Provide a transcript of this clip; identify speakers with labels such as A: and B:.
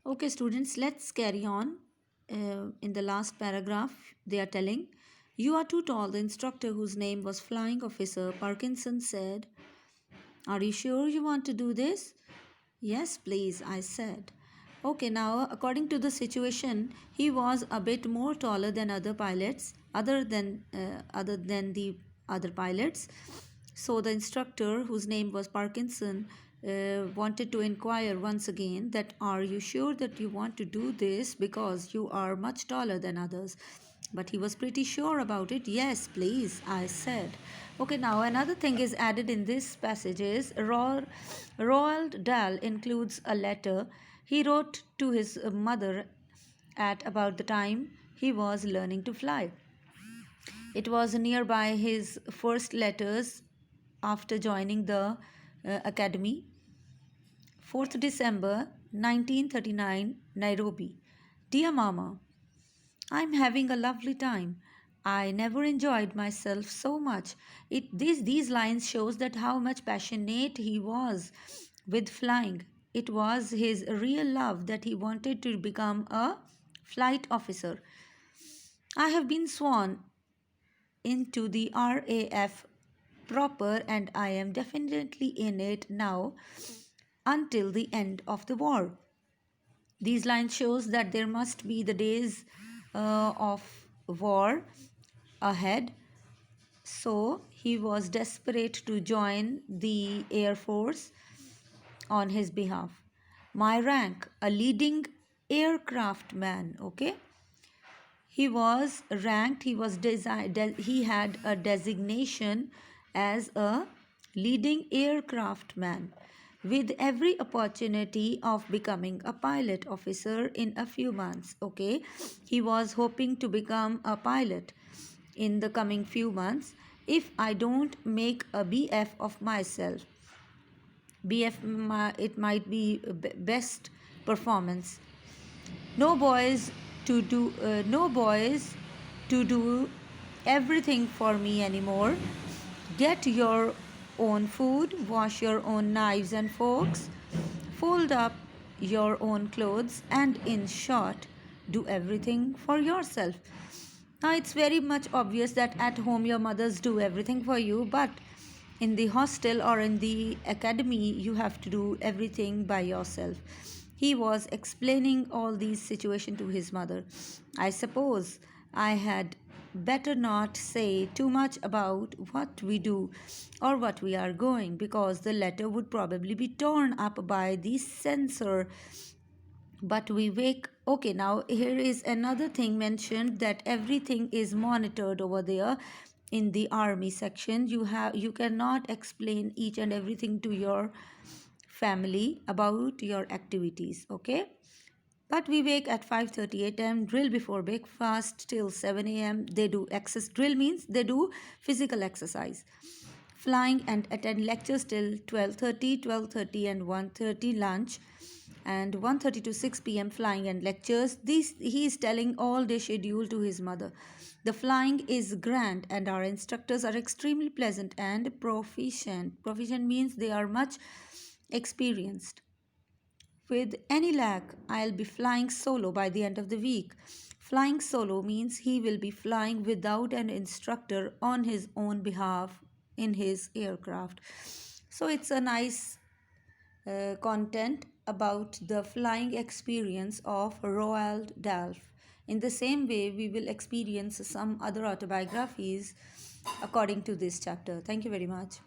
A: Okay, students, let's carry on. In the last paragraph, they are telling, "You are too tall." The instructor, whose name was Flying Officer Parkinson, said, "Are you sure you want to do this?" "Yes, please," I said. Okay, now, according to the situation, he was a bit more taller than other pilots, other than the other pilots. So the instructor, whose name was Parkinson, wanted to inquire once again that, "Are you sure that you want to do this because you are much taller than others?" But he was pretty sure about it. "Yes, please," I said. Okay, now another thing is added in this passage is Roald Dahl includes a letter he wrote to his mother at about the time he was learning to fly. It was nearby his first letters after joining the academy. 4th December 1939, Nairobi. Dear Mama, I'm having a lovely time. I never enjoyed myself so much. These lines shows that how much passionate he was with flying. It was his real love that he wanted to become a flight officer. I have been sworn into the RAF proper, and I am definitely in it now until the end of the war. These lines shows that there must be the days of war ahead. So he was desperate to join the Air Force on his behalf. My rank, a leading aircraft man. Okay, he was ranked. He had a designation as a leading aircraft man, with every opportunity of becoming a pilot officer in a few months. Okay, he was hoping to become a pilot in the coming few months if I don't make a BF of myself. BF, it might be best performance. No boys no boys to do everything for me anymore. Get your own food, wash your own knives and forks, fold up your own clothes, and in short, do everything for yourself. Now, it's very much obvious that at home your mothers do everything for you, but in the hostel or in the academy, you have to do everything by yourself. He was explaining all these situations to his mother. I suppose I had better not say too much about what we do or what we are going, because the letter would probably be torn up by the censor. But we wake. Okay, now here is another thing mentioned, that everything is monitored over there in the army section. You cannot explain each and everything to your family about your activities. Okay, but we wake at 5:30 a.m., drill before breakfast till 7 a.m. They do exercise. Drill means they do physical exercise. Flying and attend lectures till 12:30, and 1:30 lunch, and 1:30 to 6 p.m. flying and lectures. This he is telling all day schedule to his mother. The flying is grand and our instructors are extremely pleasant and proficient. Proficient means they are much experienced. With any luck, I'll be flying solo by the end of the week. Flying solo means he will be flying without an instructor on his own behalf in his aircraft. So it's a nice content about the flying experience of Roald Dahl. In the same way, we will experience some other autobiographies according to this chapter. Thank you very much.